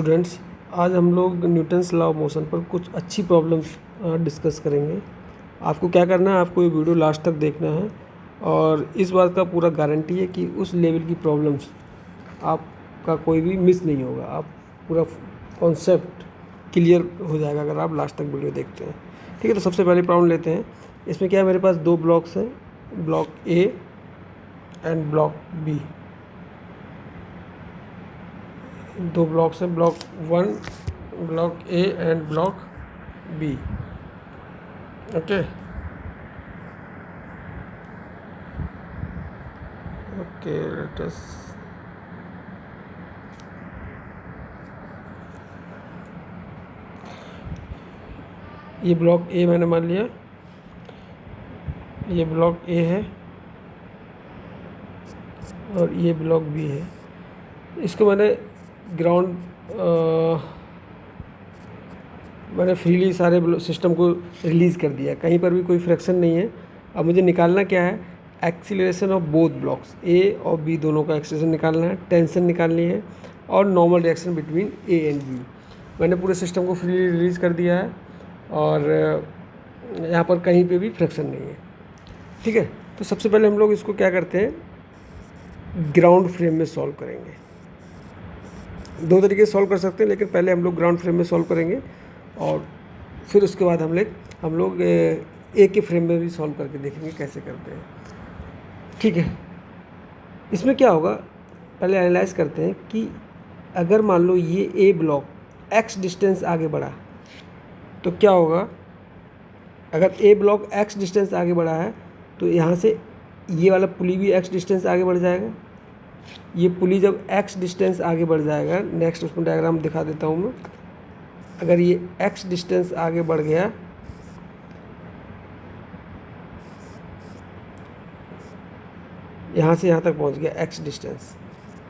Students, आज हम लोग न्यूटन्स लॉ ऑफ मोशन पर कुछ अच्छी प्रॉब्लम्स डिस्कस करेंगे। आपको क्या करना है, आपको ये वीडियो लास्ट तक देखना है और इस बात का पूरा गारंटी है कि उस लेवल की प्रॉब्लम्स आपका कोई भी मिस नहीं होगा। आप पूरा कॉन्सेप्ट क्लियर हो जाएगा अगर आप लास्ट तक वीडियो देखते हैं। ठीक है, तो सबसे पहले प्रॉब्लम लेते हैं। इसमें क्या है, मेरे पास दो ब्लॉक्स हैं, block A and block B. दो ब्लॉक्स हैं, block 1 block A and block B. Okay okay let us ये ब्लॉक ए मैंने मान लिया, ये ब्लॉक ए है और ये ब्लॉक बी है। इसको मैंने ग्राउंड मैंने फ्रीली सारे सिस्टम को रिलीज़ कर दिया, कहीं पर भी कोई फ्रैक्शन नहीं है। अब मुझे निकालना क्या है, acceleration of both blocks A और बी दोनों का एक्सीलरेशन निकालना है, टेंशन निकालनी है और normal reaction between A and B. मैंने पूरे सिस्टम को फ्रीली रिलीज़ कर दिया है और यहाँ पर कहीं पे भी फ्रैक्शन नहीं है। ठीक है, तो सबसे पहले हम लोग इसको क्या करते हैं, ग्राउंड फ्रेम में सॉल्व करेंगे। दो तरीके से सॉल्व कर सकते हैं, लेकिन पहले हम लोग ग्राउंड फ्रेम में सॉल्व करेंगे और फिर उसके बाद हम लोग ए के फ्रेम में भी सॉल्व करके देखेंगे कैसे करते हैं। ठीक है, इसमें क्या होगा, पहले एनालाइज करते हैं कि अगर मान लो ये ए ब्लॉक एक्स डिस्टेंस आगे बढ़ा तो क्या होगा। अगर ए ब्लॉक एक्स डिस्टेंस आगे बढ़ा है तो यहाँ से ये वाला पुली भी एक्स डिस्टेंस आगे बढ़ जाएगा। ये पुली जब एक्स डिस्टेंस आगे बढ़ जाएगा, नेक्स्ट उसमें डायग्राम दिखा देता हूँ मैं। अगर ये एक्स डिस्टेंस आगे बढ़ गया यहाँ से यहाँ तक पहुँच गया एक्स डिस्टेंस,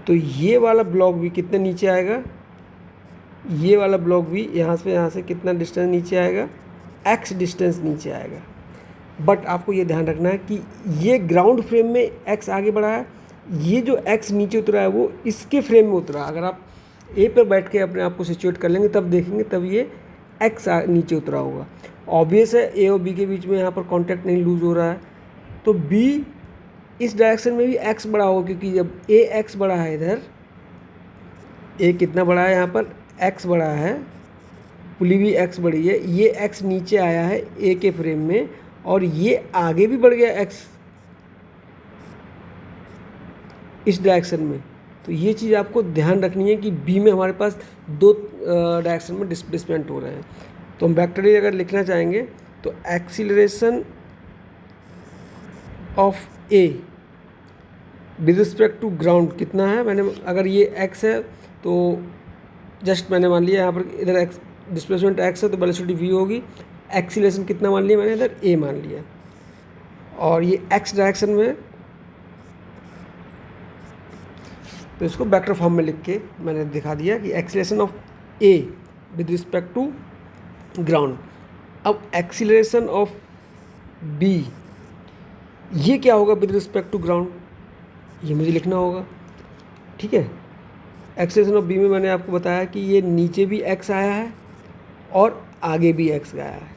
तो ये वाला ब्लॉक भी कितने नीचे आएगा, ये वाला ब्लॉक भी यहाँ से कितना डिस्टेंस नीचे आएगा, एक्स डिस्टेंस नीचे आएगा। बट आपको ये ध्यान रखना है कि ये ग्राउंड फ्रेम में एक्स आगे बढ़ा है, ये जो एक्स नीचे उतरा है वो इसके फ्रेम में उतरा। अगर आप ए पर बैठ के अपने आप को सिचुएट कर लेंगे तब देखेंगे, तब ये एक्स नीचे उतरा होगा। ऑब्वियस है ए और बी के बीच में यहाँ पर कांटेक्ट नहीं लूज हो रहा है, तो बी इस डायरेक्शन में भी एक्स बड़ा होगा, क्योंकि जब ए एक्स बड़ा है, इधर ए कितना बड़ा है, यहाँ पर एक्स बड़ा है, पुली भी एक्स बड़ी है, ये एक्स नीचे आया है ए के फ्रेम में और ये आगे भी बढ़ गया एक्स इस डायरेक्शन में। तो ये चीज़ आपको ध्यान रखनी है कि बी में हमारे पास दो डायरेक्शन में डिस्प्लेसमेंट हो रहे हैं। तो हम वेक्टरली अगर लिखना चाहेंगे तो acceleration of A with respect to ground कितना है, मैंने अगर ये एक्स है तो जस्ट मैंने मान लिया यहाँ पर इधर एक्स डिस्प्लेसमेंट एक्स है तो वेलोसिटी वी होगी। एक्सीलरेशन कितना मान लिया मैंने, इधर ए मान लिया और ये एक्स डायरेक्शन में, तो इसको वेक्टर फॉर्म में लिख के मैंने दिखा दिया कि acceleration of A with respect to ground. अब एक्सीलरेशन ऑफ बी ये क्या होगा विद रिस्पेक्ट टू ग्राउंड, ये मुझे लिखना होगा। ठीक है, एक्सीलरेशन ऑफ बी में मैंने आपको बताया कि ये नीचे भी एक्स आया है और आगे भी एक्स आया है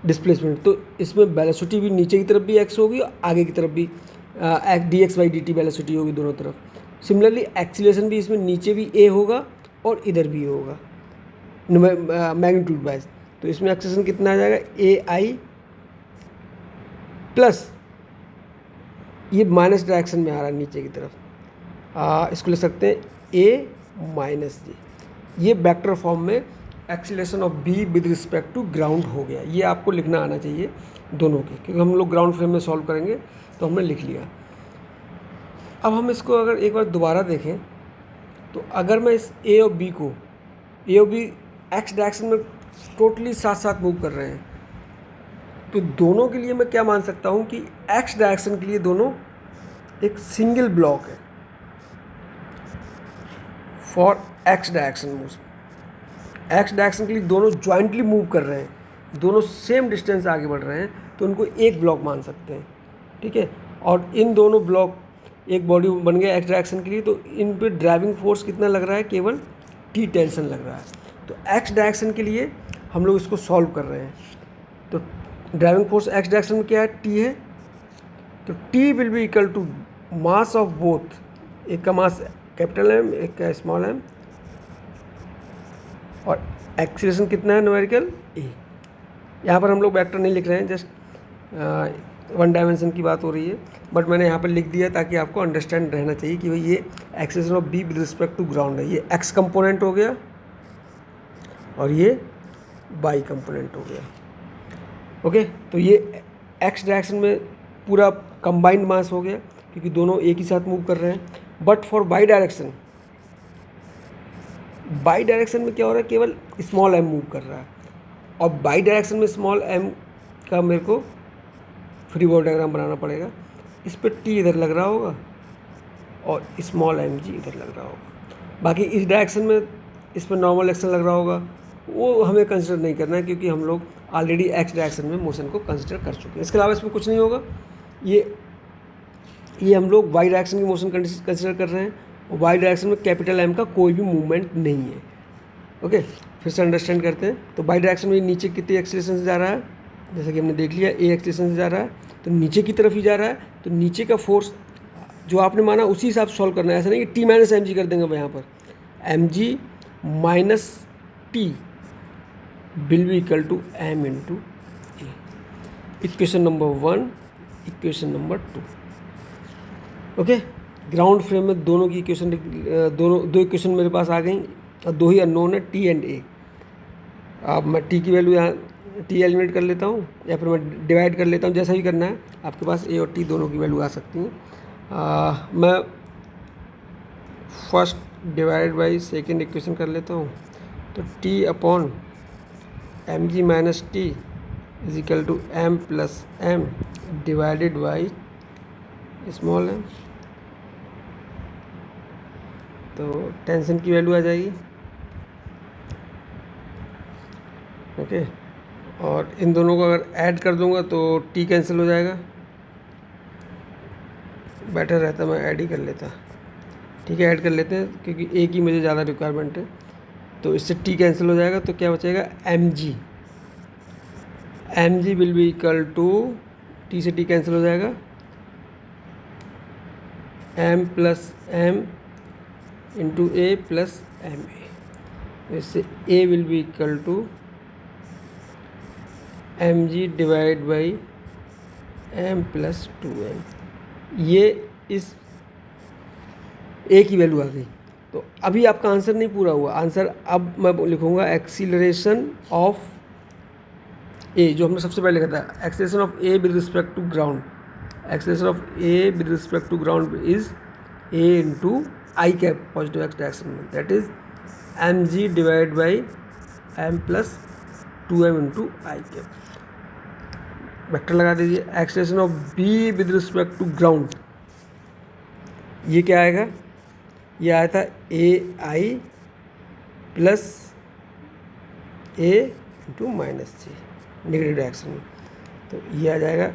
डिस्प्लेसमेंट, तो इसमें वेलोसिटी भी नीचे की तरफ भी एक्स होगी और आगे की तरफ भी D x by D T velocity होगी दोनों तरफ। सिमिलरली एक्सीलरेशन भी इसमें नीचे भी ए होगा और इधर भी होगा मैग्नीट्यूड वाइज। तो इसमें एक्सीलरेशन कितना आ जाएगा, ए आई प्लस ये माइनस डायरेक्शन में आ रहा है नीचे की तरफ, इसको लिख सकते हैं ए माइनस जी। ये वेक्टर फॉर्म में acceleration of B with respect to ground हो गया। ये आपको लिखना आना चाहिए दोनों के, क्योंकि हम लोग ग्राउंड फ्रेम में सॉल्व करेंगे तो हमने लिख लिया। अब हम इसको अगर एक बार दोबारा देखें तो अगर मैं इस ए और बी को, ए और बी एक्स डायरेक्शन में टोटली साथ साथ मूव कर रहे हैं, तो दोनों के लिए मैं क्या मान सकता हूँ कि एक्स डायरेक्शन के लिए दोनों एक सिंगल ब्लॉक है for x direction move. X direction के लिए दोनों जॉइंटली मूव कर रहे हैं, दोनों सेम डिस्टेंस आगे बढ़ रहे हैं, तो उनको एक ब्लॉक मान सकते हैं। ठीक है, और इन दोनों ब्लॉक एक बॉडी बन गया एक्स डायरेक्शन के लिए, तो इन पे ड्राइविंग फोर्स कितना लग रहा है, केवल टी टेंशन लग रहा है। तो एक्स डायरेक्शन के लिए हम लोग इसको सॉल्व कर रहे हैं। तो ड्राइविंग फोर्स एक्स डायरेक्शन में क्या है, टी है। तो T will be equal to mass of both, एक का मास कैपिटल एम, एक का स्मॉल एम, और एक्सीलरेशन कितना है न्यूमेरिकल ए। यहाँ पर हम लोग वेक्टर नहीं लिख रहे हैं, जस्ट वन डायमेंशन की बात हो रही है, बट मैंने यहाँ पर लिख दिया ताकि आपको अंडरस्टैंड रहना चाहिए कि भाई ये acceleration of B with respect to ground है। ये एक्स कंपोनेंट हो गया और ये वाई कंपोनेंट हो गया। ओके, तो ये एक्स डायरेक्शन में पूरा कंबाइंड मास हो गया क्योंकि दोनों एक ही साथ मूव कर रहे हैं। But for y direction, y direction में क्या हो रहा है, केवल स्मॉल एम मूव कर रहा है, और वाई डायरेक्शन में स्मॉल एम का मेरे को फ्री बॉडी डायग्राम बनाना पड़ेगा। इस पर टी इधर लग रहा होगा और स्मॉल एम जी इधर लग रहा होगा। बाकी इस डायरेक्शन में इस पर नॉर्मल एक्शन लग रहा होगा, वो हमें कंसिडर नहीं करना है क्योंकि हम लोग ऑलरेडी एक्स डायरेक्शन में मोशन को कंसिडर कर चुके हैं। इसके अलावा इसमें कुछ नहीं होगा। ये हम लोग वाई डायरेक्शन की मोशन कंसिडर कर रहे हैं, और वाई डायरेक्शन में कैपिटल एम का कोई भी मूवमेंट नहीं है। ओके, फिर से अंडरस्टैंड करते हैं। तो वाई डायरेक्शन में नीचे कितनी एक्सीलरेशन से जा रहा है, जैसा कि हमने देख लिया ए एक्सीलरेशन से जा रहा है, तो नीचे की तरफ ही जा रहा है। तो नीचे का फोर्स जो आपने माना उसी हिसाब से सॉल्व करना है, ऐसा नहीं कि टी माइनस एम जी कर देंगे। यहाँ पर m g minus T will be equal to m into a. Equation number 1, equation number 2। Okay, ground frame में दोनों की इक्वेशन, दो इक्वेशन मेरे पास आ गई और दो ही अननोन है, टी एंड ए। अब मैं टी की वैल्यू यहाँ टी एलिमिनेट कर लेता हूँ या फिर मैं डिवाइड कर लेता हूँ, जैसा भी करना है। आपके पास ए और टी दोनों की वैल्यू आ सकती हैं। मैं first divide by second equation कर लेता हूँ। तो T upon m g minus T is equal to m plus m divided by small m. तो टेंशन की वैल्यू आ जाएगी। ओके, और इन दोनों को अगर ऐड कर दूंगा तो टी कैंसिल हो जाएगा। बेटर रहता मैं ऐड ही कर लेता। ठीक है, ऐड कर लेते हैं क्योंकि एक ही मुझे ज़्यादा रिक्वायरमेंट है। तो इससे टी कैंसिल हो जाएगा, तो क्या बचेगा, M G. M G will be equal to, T से टी कैंसिल हो जाएगा, M plus M into A plus M A. इससे A will be equal to M ji divide by M plus 2m। ये इस ए की value आ गई। तो अभी आपका आंसर नहीं पूरा हुआ। आंसर अब मैं लिखूँगा एक्सीलरेशन ऑफ ए, जो हमने सबसे पहले लिखा था, acceleration of A with respect to ground. Acceleration of A with respect to ground is A into I cap positive X direction में, that is M ji divide by M plus 2m into I cap. Vector लगा दीजिए। Acceleration of B with respect to ground, ये क्या आएगा, ये आया था A I plus A into minus G negative direction में। तो ये आ जाएगा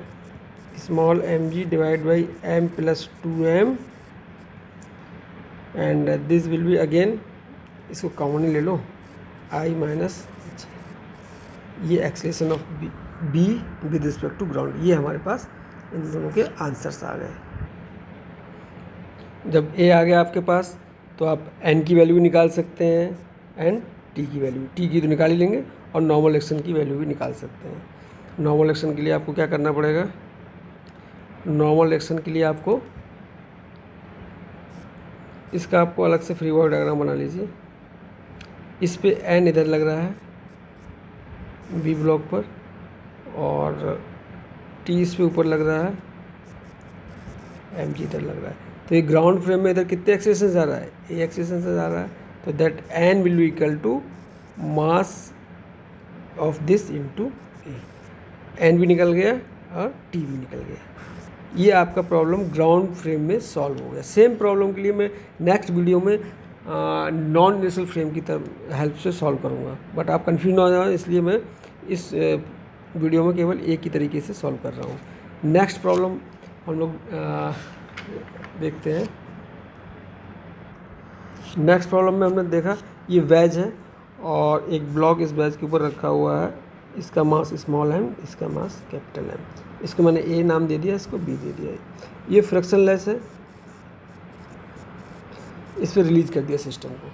small M G divide by M plus 2m and this will be again, इसको कॉमन ही ले लो, आई माइनस जी। ये acceleration of B with respect to ground. ये हमारे पास इन दोनों के आंसर्स आ गए। जब ए आ गया आपके पास तो आप एन की वैल्यू भी निकाल सकते हैं एंड टी की वैल्यू, टी की तो निकाल ही लेंगे, और नॉर्मल एक्शन की वैल्यू भी निकाल सकते हैं। नॉर्मल एक्शन के लिए आपको क्या करना पड़ेगा, नॉर्मल एक्शन के लिए आपको इसका आपको अलग से फ्री बॉडी डायग्राम बना लीजिए। इस पे एन इधर लग रहा है बी ब्लॉक पर, और टी इस पे ऊपर लग रहा है, एम जी इधर लग रहा है। तो ये ग्राउंड फ्रेम में इधर कितने एक्सीलरेशन से आ रहा है, ए एक्सीलरेशन से आ रहा है। तो that N will be equal to mass of this into a. N भी निकल गया और टी भी निकल गया। ये आपका प्रॉब्लम ग्राउंड फ्रेम में सॉल्व हो गया। सेम प्रॉब्लम के लिए मैं नेक्स्ट वीडियो में नॉन इनर्शियल फ्रेम की तरफ हेल्प से सॉल्व करूँगा, बट आप कंफ्यूज ना हो जाए, इसलिए मैं इस वीडियो में केवल एक ही तरीके से सॉल्व कर रहा हूँ। नेक्स्ट प्रॉब्लम हम लोग देखते हैं। नेक्स्ट प्रॉब्लम में हमने देखा ये वेज है और एक ब्लॉक इस वेज के ऊपर रखा हुआ है, इसका मास स्मॉल m, इसका मास कैपिटल M। इसको मैंने a नाम दे दिया, इसको b दे दिया। ये फ्रिक्शनलेस है, इस पर रिलीज कर दिया सिस्टम को।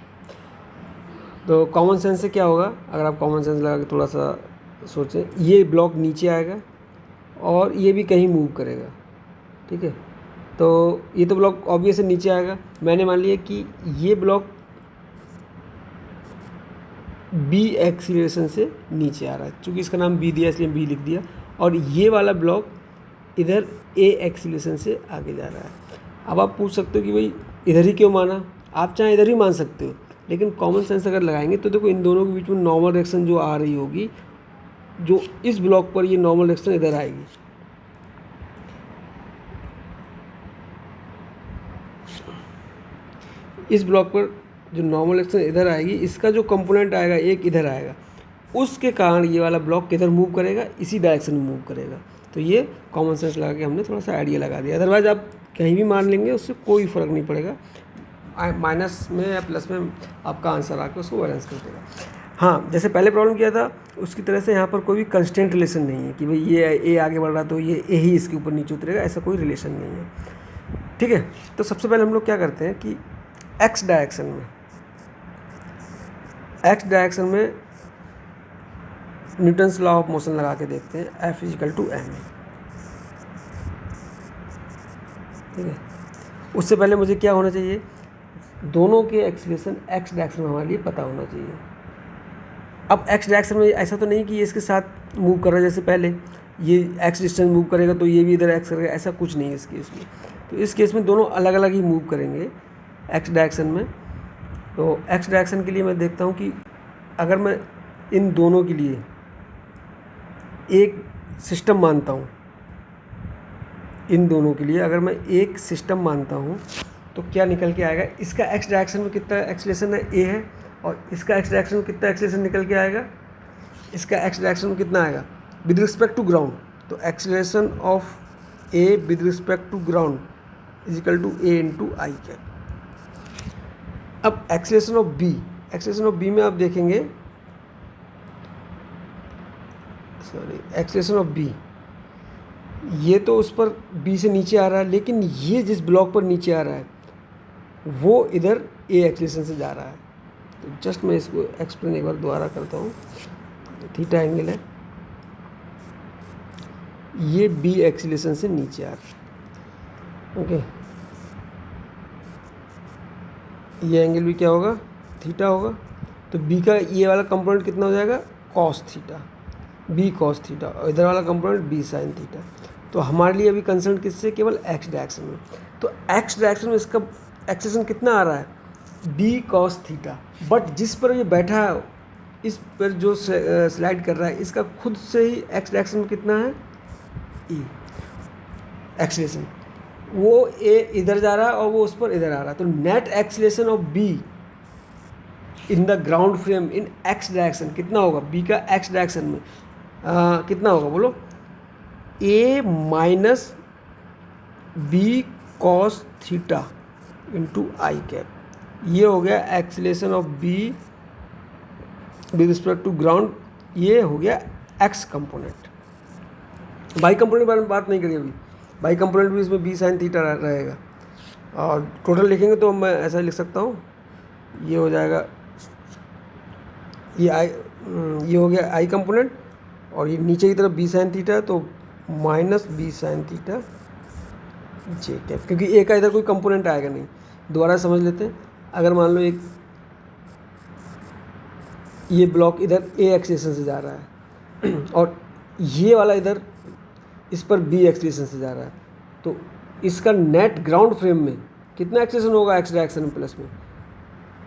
तो कॉमन सेंस से क्या होगा, अगर आप कॉमन सेंस लगा के थोड़ा सा सोचें, ये ब्लॉक नीचे आएगा और ये भी कहीं मूव करेगा, ठीक है। तो ये तो ब्लॉक ऑब्वियस नीचे आएगा। मैंने मान लिया कि ये ब्लॉक बी एक्सीलरेशन से नीचे आ रहा है, चूँकि इसका नाम बी दिया इसलिए बी लिख दिया, और ये वाला ब्लॉक इधर ए एक्सीलरेशन से आगे जा रहा है। अब आप पूछ सकते हो कि भाई इधर ही क्यों माना, आप चाहे इधर ही मान सकते हो, लेकिन कॉमन सेंस अगर लगाएंगे तो देखो इन दोनों के बीच में नॉर्मल डायरेक्शन जो आ रही होगी, जो इस ब्लॉक पर ये नॉर्मल डायरेक्शन इधर आएगी, इस ब्लॉक पर जो नॉर्मल डायरेक्शन इधर आएगी, इसका जो कंपोनेंट आएगा एक इधर आएगा, उसके कारण ये वाला ब्लॉक किधर मूव करेगा, इसी डायरेक्शन में मूव करेगा। तो ये कॉमन सेंस लगा के हमने थोड़ा सा आइडिया लगा दिया। अदरवाइज आप कहीं भी मान लेंगे उससे कोई फ़र्क नहीं पड़ेगा, माइनस में या प्लस में आपका आंसर आके उसको बैलेंस कर देगा। हाँ, जैसे पहले प्रॉब्लम किया था उसकी तरह से यहाँ पर कोई भी कंस्टेंट रिलेशन नहीं है कि भाई ये ए आगे बढ़ रहा तो ये ए ही इसके ऊपर नीचे उतरेगा, ऐसा कोई रिलेशन नहीं है, ठीक है। तो सबसे पहले हम लोग क्या करते हैं कि एक्स डायरेक्शन में न्यूटन्स लॉ ऑफ मोशन लगा के देखते हैं, F = m, ठीक है। उससे पहले मुझे क्या होना चाहिए, दोनों के एक्सीलरेशन एक्स डायरेक्शन में हमारे लिए पता होना चाहिए। अब एक्स डायरेक्शन में ऐसा तो नहीं कि ये इसके साथ मूव कर रहा है, जैसे पहले ये एक्स डिस्टेंस मूव करेगा तो ये भी इधर एक्स करेगा, ऐसा कुछ नहीं है इस केस में। तो इस केस में दोनों अलग अलग ही मूव करेंगे एक्स डायरेक्शन में। तो एक्स डायरेक्शन के लिए मैं देखता हूँ कि अगर मैं इन दोनों के लिए एक सिस्टम मानता हूँ, इन दोनों के लिए अगर मैं एक सिस्टम मानता हूँ तो क्या निकल के आएगा, इसका एक्स डायरेक्शन में कितना एक्सीलरेशन है ए है, और इसका एक्स डायरेक्शन में कितना एक्सीलरेशन निकल के आएगा, इसका एक्स डायरेक्शन में कितना आएगा विद रिस्पेक्ट टू ग्राउंड। तो acceleration of A with respect to ground = a × i cap. अब एक्सीलरेशन ऑफ बी में आप देखेंगे, एक्सीलरेशन ऑफ बी, ये तो उस पर बी से नीचे आ रहा है, लेकिन ये जिस ब्लॉक पर नीचे आ रहा है वो इधर ए एक्सीलरेशन से जा रहा है। तो जस्ट मैं इसको एक्सप्लेन एक बार दोबारा करता हूँ। थीटा एंगल है, ये बी एक्सीलरेशन से नीचे आ रहा है, ओके। ये एंगल भी क्या होगा, थीटा होगा। तो बी का ये वाला कंपोनेंट कितना हो जाएगा, cos theta, b cos theta, और इधर वाला कंपोनेंट बी साइन थीटा। तो हमारे लिए अभी कंसर्न किससे, केवल एक्स डायरेक्शन में। तो एक्स डायरेक्शन में इसका एक्सीलरेशन कितना आ रहा है, बी कॉस थीटा, बट जिस पर ये बैठा है इस पर जो स्लाइड कर रहा है इसका खुद से ही एक्स डायरेक्शन में कितना है, ई एक्सीलरेशन, वो ए इधर जा रहा है और वो उस पर इधर आ रहा है। तो net acceleration of B in the ground frame in x direction कितना होगा, बी का एक्स डायरेक्शन में कितना होगा बोलो, A minus B cos theta × i cap. ये हो गया acceleration of B with respect to ground, ये हो गया एक्स कंपोनेंट। बाई कंपोनेंट बारे में बात नहीं करी अभी, बाई कंपोनेंट भी इसमें बी साइन थीटा रहेगा, और टोटल लिखेंगे तो मैं ऐसा लिख सकता हूँ, ये हो जाएगा, ये हो गया आई कंपोनेंट, और ये नीचे की तरफ बी साइन थीटा है तो माइनस बी साइन थीटा जे कैप, क्योंकि ए का इधर कोई कंपोनेंट आएगा नहीं। दोबारा समझ लेते हैं, अगर मान लो एक ये ब्लॉक इधर ए एक्सीलरेशन से जा रहा है और ये वाला इधर इस पर बी एक्सीलरेशन से जा रहा है, तो इसका नेट ग्राउंड फ्रेम में कितना एक्सीलरेशन होगा एक्स डायरेक्शन में प्लस में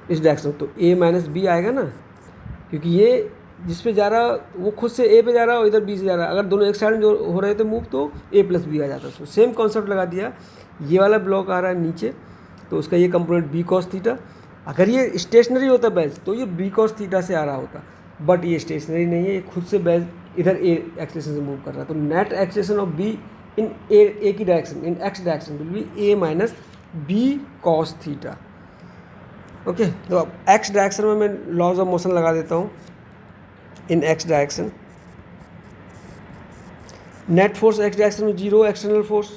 इस डायरेक्शन, तो ए माइनस बी आएगा ना, क्योंकि ये जिस पे जा रहा वो खुद से ए पे जा रहा है और इधर बी से जा रहा है। अगर दोनों एक साइड में जो हो रहे थे मूव तो ए प्लस बी आ जाता है। तो सेम कॉन्सेप्ट लगा दिया, ये वाला ब्लॉक आ रहा है नीचे तो उसका ये कंपोनेंट बी कॉस थीटा, अगर ये स्टेशनरी होता बैच तो ये बी कॉस थीटा से आ रहा होता, बट ये स्टेशनरी नहीं है, ये खुद से बैच इधर ए एक्सीलरेशन से मूव कर रहा है। तो net acceleration of B in A की direction in x direction will be A minus B cos theta. Okay, तो अब एक्स डायरेक्शन में मैं लॉज ऑफ मोशन लगा देता हूँ। In x direction net force X direction में 0, एक्सटर्नल फोर्स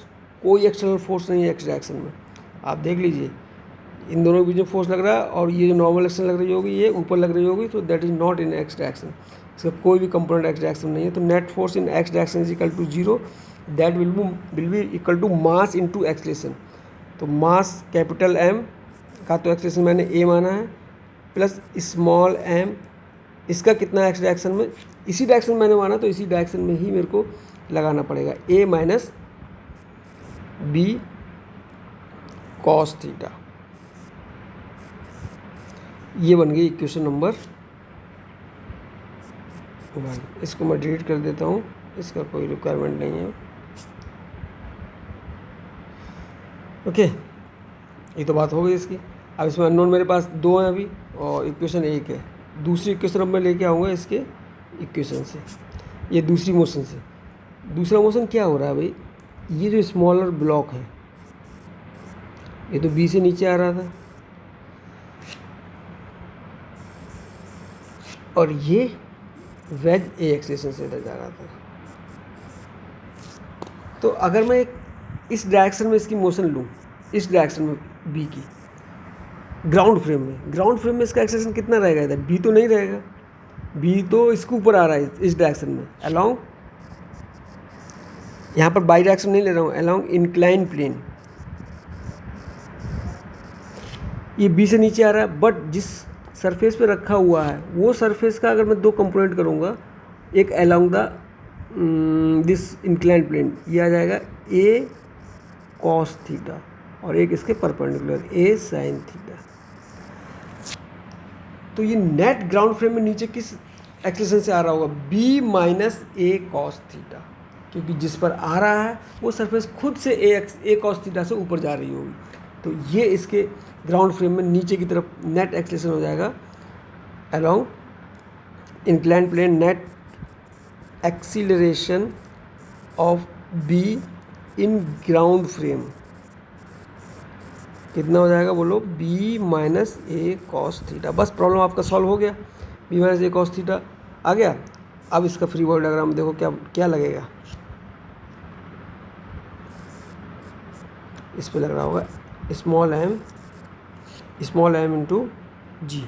कोई एक्सटर्नल फोर्स नहीं है एक्स डायरेक्शन में। आप देख लीजिए इन दोनों के बीच में फोर्स लग रहा है, और ये जो नॉर्मल एक्शन लग रही होगी ये ऊपर लग रही होगी, तो that is not in x direction, इसका कोई भी कंपोनेंट एक्स डायरेक्शन नहीं है। तो net force in x direction is equal to 0, that will be equal to mass into acceleration. तो मास कैपिटल एम का तो एक्सलेशन मैंने ए माना है, प्लस स्मॉल एम, इसका कितना एक्स डायरेक्शन में, इसी डायरेक्शन में मैंने माना, तो इसी डायरेक्शन में ही मेरे को लगाना पड़ेगा, ए माइनस बी कॉस थीटा। ये बन गई इक्वेशन नंबर 1। इसको मैं डिलीट कर देता हूँ, इसका कोई रिक्वायरमेंट नहीं है। ओके, ये तो बात हो गई इसकी। अब इसमें अननोन मेरे पास 2 हैं अभी, और इक्वेशन 1 है। दूसरी इक्वेशन अब मैं लेके आऊँगा इसके इक्वेशन से, ये दूसरी मोशन से। दूसरा मोशन क्या हो रहा है भाई, ये जो स्मॉलर ब्लॉक है ये तो बी से नीचे आ रहा था, और ये वेज ए एक्सेलेरेशन से इधर जा रहा था। तो अगर मैं इस डायरेक्शन में इसकी मोशन लूँ, इस डायरेक्शन में बी की, ग्राउंड फ्रेम में इसका एक्सेलेरेशन कितना रहेगा इधर, बी तो नहीं रहेगा, बी तो इसके ऊपर आ रहा है इस डायरेक्शन में, अलोंग, यहाँ पर बाई डायरेक्शन नहीं ले रहा हूँ, अलोंग इंक्लाइन प्लेन, ये बी से नीचे आ रहा है। बट जिस सरफेस पे रखा हुआ है वो सरफेस का अगर मैं 2 कंपोनेंट करूँगा, एक along the this incline plane, ये आ जाएगा ए कॉस थीटा, और एक इसके परपेंडिकुलर ए साइन थीटा। तो ये नेट ग्राउंड फ्रेम में नीचे किस एक्सेलेरेशन से आ रहा होगा, बी माइनस ए कॉस थीटा, क्योंकि जिस पर आ रहा है वो सरफेस खुद से ए कॉस थीटा से ऊपर जा रही होगी। तो ये इसके ग्राउंड फ्रेम में नीचे की तरफ नेट एक्सेलेरेशन हो जाएगा along incline plane, net acceleration of B in ground frame कितना हो जाएगा बोलो, बी माइनस ए कॉस थीटा। बस प्रॉब्लम आपका सॉल्व हो गया, बी माइनस ए कॉस थीटा आ गया। अब इसका फ्री बॉडी डायग्राम देखो क्या क्या लगेगा, इस पे लग रहा होगा small m into g,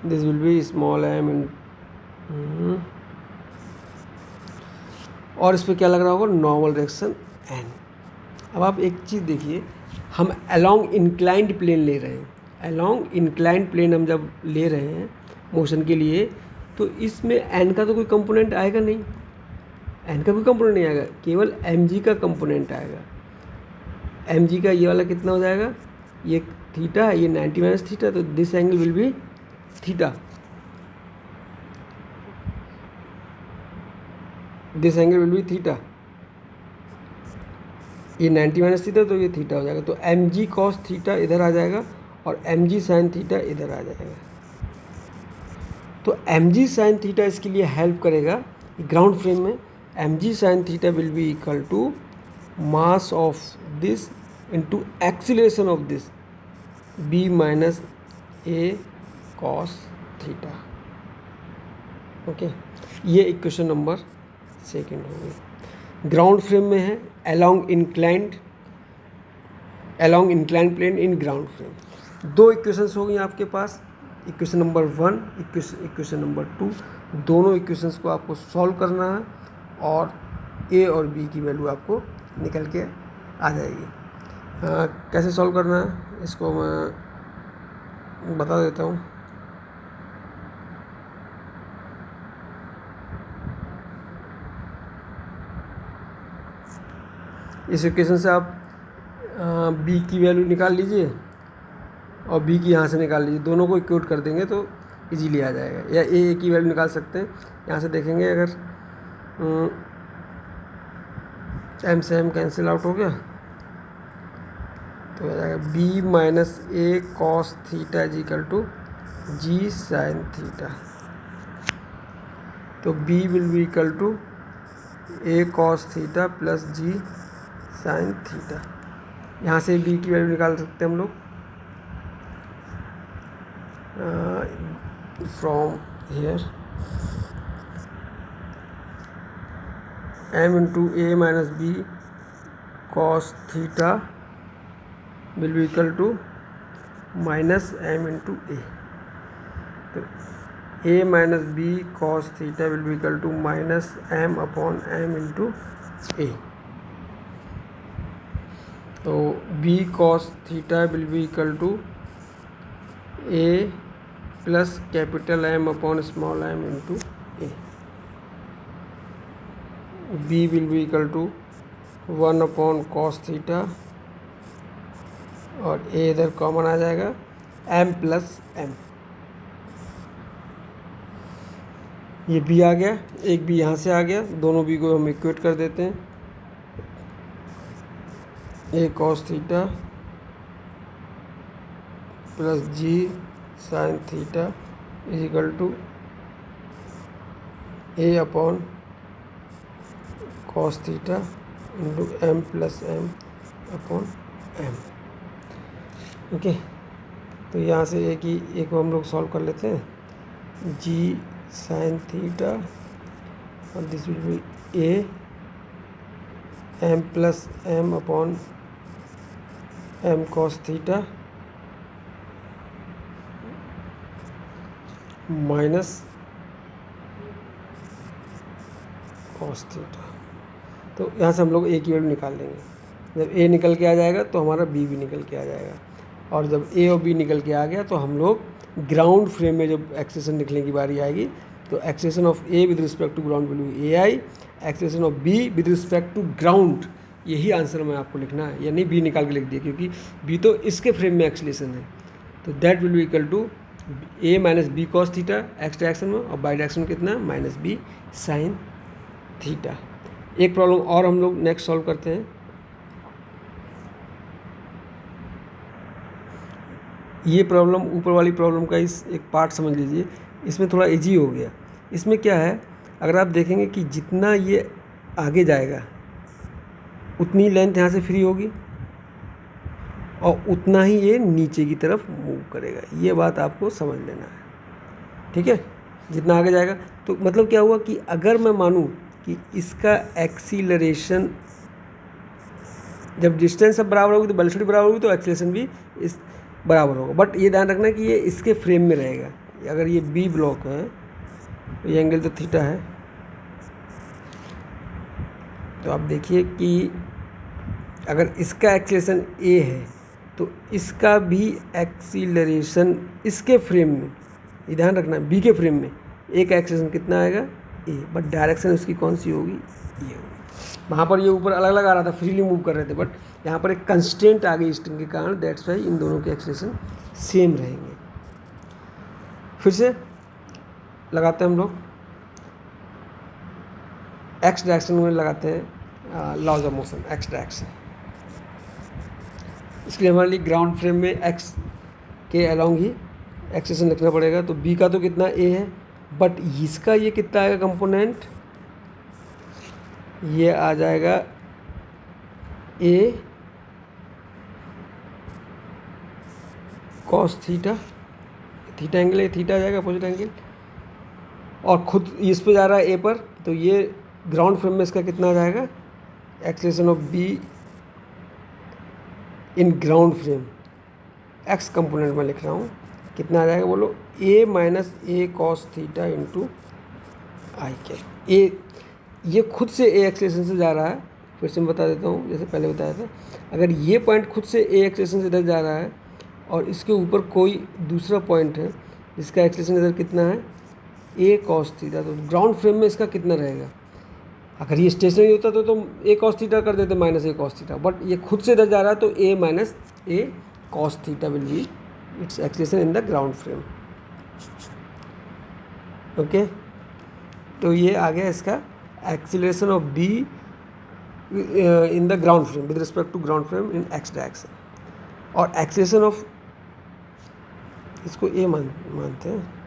this will be small m in, और इस पे क्या लग रहा होगा, नॉर्मल डायरेक्शन एन। अब आप एक चीज़ देखिए, हम अलोंग इंक्लाइंड प्लेन ले रहे हैं, अलोंग इंक्लाइंड प्लेन हम जब ले रहे हैं मोशन के लिए, तो इसमें एन का तो कोई कंपोनेंट आएगा नहीं, एन का कोई कंपोनेंट नहीं आएगा, केवल एम जी का कंपोनेंट आएगा। एम जी का ये वाला कितना हो जाएगा, ये थीटा है, ये 90 माइनस थीटा, तो this angle will be theta, this angle will be theta, ये 90 माइनस थीटा, तो ये थीटा हो जाएगा। तो एम जी कॉस थीटा इधर आ जाएगा, और एम जी साइन थीटा इधर आ जाएगा। तो एम जी साइन थीटा इसके लिए हेल्प करेगा ग्राउंड फ्रेम में, m g sine theta will be equal to mass of this into acceleration of this, b minus A cos theta. Okay, ये equation number 2 हो गई। ग्राउंड फ्रेम में है along inclined plane in ground frame. 2 equations हो गई आपके पास, equation number 1, equation number 2। दोनों इक्वेशंस को आपको सॉल्व करना है, और ए और बी की वैल्यू आपको निकल के आ जाएगी। कैसे सॉल्व करना है इसको मैं बता देता हूँ। इस इक्वेशन से आप बी की वैल्यू निकाल लीजिए, और बी की यहाँ से निकाल लीजिए, दोनों को इक्वेट कर देंगे तो इजीली आ जाएगा। या ए की वैल्यू निकाल सकते हैं, यहाँ से देखेंगे अगर एम से एम कैंसिल आउट हो गया तो आ जाएगा B minus A cos theta is equal to g sine theta. तो B will be equal to A cos theta plus g sine theta. यहाँ से बी की वैल्यू निकाल सकते हैं हम लोग, from here m into a minus b cos theta will be equal to minus m into a. तो a minus b cos theta will be equal to minus m upon m into a. तो b cos theta will be equal to a plus capital M upon small m into a. b will be equal to 1 upon cos theta और a इधर common आ जाएगा m plus m. ये b आ गया, एक b यहाँ से आ गया, दोनों b को हम इक्वेट कर देते हैं. a cos theta plus g sine theta is equal to a upon cos theta into m plus m upon m. Okay, तो यहाँ से एक को हम लोग सॉल्व कर लेते हैं. g साइन थीटा और this will B a m plus m upon m cos theta minus cos theta. तो यहाँ से हम लोग a की वैल्यू निकाल लेंगे. जब a निकल के आ जाएगा तो हमारा b भी निकल के आ जाएगा. और जब a और b निकल के आ गया तो हम लोग ग्राउंड फ्रेम में जब एक्सेशन निकलने की बारी आएगी तो acceleration of a with respect to ground will be ai, acceleration of b with respect to ground. यही आंसर में आपको लिखना है, यानी b निकाल के लिख दिया क्योंकि b तो इसके फ्रेम में एक्सलेशन है. तो that will be equal to a minus B cos theta x direction में और बाई डायरेक्शन में कितना माइनस b साइन थीटा. एक प्रॉब्लम और हम लोग नेक्स्ट सॉल्व करते हैं. ये प्रॉब्लम ऊपर वाली प्रॉब्लम का इस एक पार्ट समझ लीजिए, इसमें थोड़ा इजी हो गया. इसमें क्या है, अगर आप देखेंगे कि जितना ये आगे जाएगा उतनी लेंथ यहाँ से फ्री होगी और उतना ही ये नीचे की तरफ मूव करेगा. ये बात आपको समझ लेना है, ठीक है. जितना आगे जाएगा तो मतलब क्या हुआ कि अगर मैं मानूँ कि इसका एक्सीलरेशन जब डिस्टेंस सब बराबर होगी तो वेलोसिटी बराबर होगी तो एक्सीलरेशन भी इस बराबर होगा. बट ये ध्यान रखना कि ये इसके फ्रेम में रहेगा. अगर ये बी ब्लॉक है तो ये एंगल तो थीटा है. तो आप देखिए कि अगर इसका एक्सीलरेशन ए है तो इसका भी एक्सीलरेशन इसके फ्रेम में, ये ध्यान रखना बी के फ्रेम में ए का एक्सीलरेशन कितना आएगा ए, बट डायरेक्शन उसकी कौन सी होगी ये होगी. वहाँ पर ये ऊपर अलग अलग आ रहा था, फ्रीली मूव कर रहे थे, बट यहाँ पर एक कंस्टेंट आ गई स्ट्रिंग के कारण, दैट्स वाई इन दोनों के एक्सीलरेशन सेम रहेंगे. फिर से लगाते हैं हम लोग एक्स डायरेक्शन में लगाते हैं laws of motion x direction. इसके लिए हमारे लिए ग्राउंड फ्रेम में एक्स के अलॉन्ग ही एक्सेशन लिखना पड़ेगा. तो बी का तो कितना ए है, बट इसका ये कितना आएगा कंपोनेंट, ये आ जाएगा ए कॉस थीटा. थीटा एंगल है, थीटा आ जाएगा अपोजिट एंगल, और खुद इस पे जा रहा है ए पर, तो ये ग्राउंड फ्रेम में इसका कितना आ जाएगा acceleration of B in ground frame. X component में लिख रहा हूँ, कितना आ जाएगा बोलो, A minus A cos theta into I cap. ए ये खुद से ए एक्सेलेरेशन से जा रहा है, फिर से मैं बता देता हूँ जैसे पहले बताया था. अगर ये पॉइंट खुद से ए एक्सेलेरेशन से इधर जा रहा है और इसके ऊपर कोई दूसरा पॉइंट है जिसका एक्सेलेरेशन इधर कितना है ए कॉस थीटा, तो ग्राउंड फ्रेम में इसका कितना रहेगा. अगर ये स्टेशनरी होता तो ए कॉस थीटा कर देते minus A cos theta, but ये खुद से इधर जा रहा है तो A minus A cos theta will be it's acceleration in the ground frame. Okay, तो ये आ गया इसका acceleration of B in the ground frame with respect to ground frame in x direction. और एक्सीलरेशन ऑफ इसको A मानते हैं.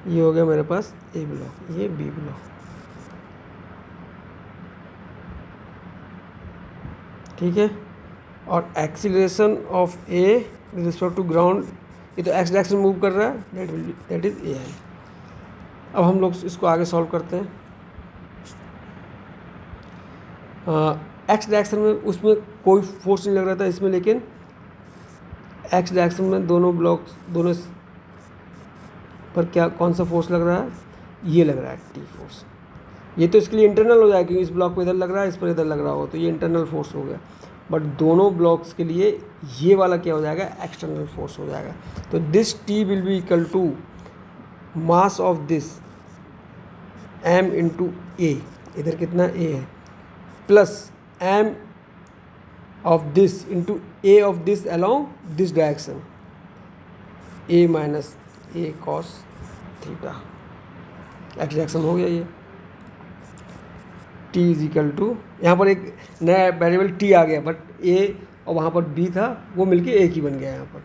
ये हो गया मेरे पास ए ब्लॉक, ये बी ब्लॉक. ठीक है, और acceleration of A with respect to ground, ये तो एक्स डायरेक्शन मूव कर रहा है, दैट इज ए आई। अब हम लोग इसको आगे सॉल्व करते हैं। एक्स डायरेक्शन में उसमें कोई फोर्स नहीं लग रहा था इसमें, लेकिन एक्स डायरेक्शन में दोनों पर क्या कौन सा फोर्स लग रहा है, ये लग रहा है टी फोर्स। ये तो इसके लिए इंटरनल हो जाएगा क्योंकि इस ब्लॉक पे इधर लग रहा है, इस पर इधर लग रहा हो, तो ये इंटरनल फोर्स हो गया। बट दोनों ब्लॉक्स के लिए ये वाला क्या हो जाएगा, एक्सटर्नल फोर्स हो जाएगा। तो this T will be equal to mass of this M into A, इधर कितना ए है, plus M of this into A of this along this direction, A minus A cos theta. X direction हो गया ये। T is equal to, यहाँ पर एक नया वेरिएबल टी आ गया, बट ए और वहाँ पर बी था वो मिलके एक ही बन गया यहाँ पर।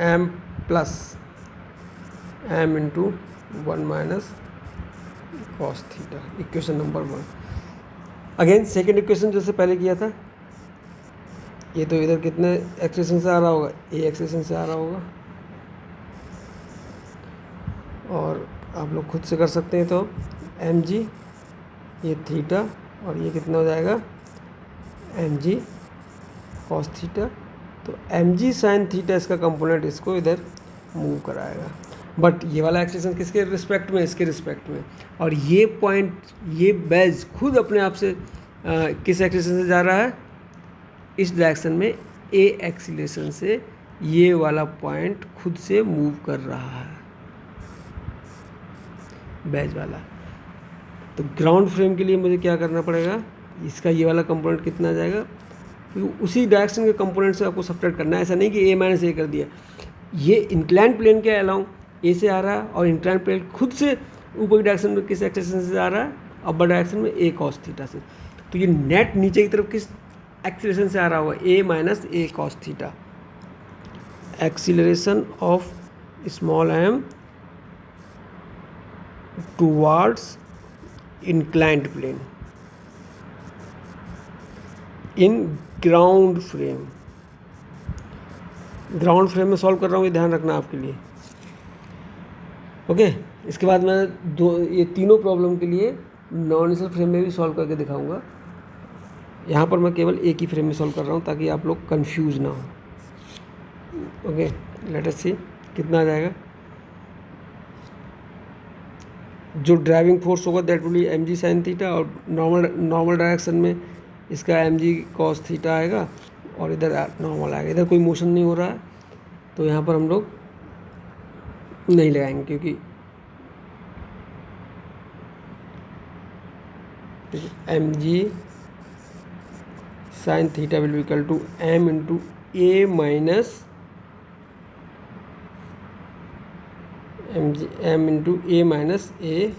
M plus M into 1 minus cos theta, equation number 1। Again second equation जैसे पहले किया था, ये तो इधर कितने एक्सप्रेशन से आ रहा होगा, ए एक्सप्रेशन से आ रहा होगा, और आप लोग खुद से कर सकते हैं। तो एम जी ये थीटा और ये कितना हो जाएगा, एम जी कॉस थीटा। तो एम जी साइन थीटा इसका कंपोनेंट इसको इधर मूव कराएगा। बट ये वाला एक्सप्रेशन किसके रिस्पेक्ट में, इसके रिस्पेक्ट में। और ये पॉइंट, ये बेज खुद अपने आप से किस एक्सप्रेशन से जा रहा है, इस डायरेक्शन में ए एक्सीलरेशन से ये वाला पॉइंट खुद से मूव कर रहा है, बेज वाला। तो ग्राउंड फ्रेम के लिए मुझे क्या करना पड़ेगा, इसका ये वाला कंपोनेंट कितना आ जाएगा, क्योंकि उसी डायरेक्शन के कंपोनेंट से आपको सब्ट्रैक्ट करना है। ऐसा नहीं कि ए माइनस ए कर दिया, ये इंक्लाइन प्लेन के अलाउंग ए से आ रहा है और इंक्लाइन प्लेन खुद से ऊपर की डायरेक्शन में किस एक्सप्रेशन से आ रहा है, अपर डायरेक्शन में ए कॉस थीटा से। तो ये नेट नीचे की तरफ किस एक्सीलरेशन से आ रहा होगा, A minus A cos theta. Acceleration of small m towards inclined plane in ground frame. Ground frame में सॉल्व कर रहा हूँ, ये ध्यान रखना आपके लिए। ओके, इसके बाद मैं ये तीनों प्रॉब्लम के लिए नॉन इनिशियल फ्रेम में भी सॉल्व करके दिखाऊंगा। यहाँ पर मैं केवल एक ही फ्रेम में सॉल्व कर रहा हूँ ताकि आप लोग कंफ्यूज ना हो। ओके, लेट अस सी कितना आ जाएगा। जो ड्राइविंग फोर्स होगा that will be m g sine theta, और नॉर्मल डायरेक्शन में इसका एम जी कॉस थीटा आएगा और इधर नॉर्मल आएगा। इधर कोई मोशन नहीं हो रहा है तो यहाँ पर हम लोग नहीं लगाएंगे, क्योंकि m g sine theta will be equal to m into a minus m into a minus A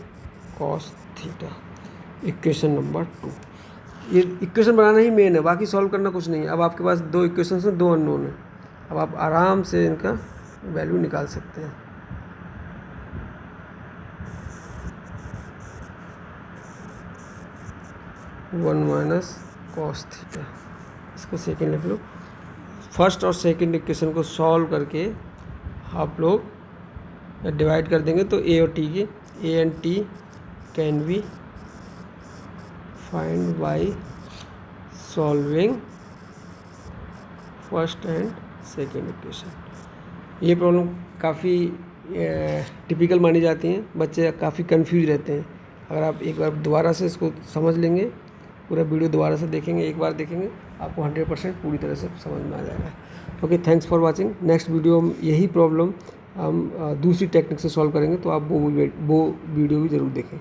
cos theta, equation number 2। ये इक्वेशन बनाना ही मेन है, बाकी सॉल्व करना कुछ नहीं है। अब आपके पास दो इक्वेशन हैं, दो अननोन है, अब आप आराम से इनका वैल्यू निकाल सकते हैं। वन माइनस कॉस थीटा, इसको सेकेंड लिख लो। फर्स्ट और सेकेंड इक्वेशन को सॉल्व करके आप लोग डिवाइड कर देंगे तो ए और टी की, A and T can be find by solving first and second equation. ये प्रॉब्लम काफ़ी टिपिकल मानी जाती हैं, बच्चे काफ़ी कंफ्यूज रहते हैं। अगर आप एक बार दोबारा से इसको समझ लेंगे, पूरा वीडियो दोबारा से देखेंगे, एक बार देखेंगे, आपको 100% पूरी तरह से समझ में आ जाएगा। Okay, thanks for watching. Next video में यही प्रॉब्लम हम दूसरी टेक्निक से सॉल्व करेंगे, तो आप वो वीडियो भी ज़रूर देखें।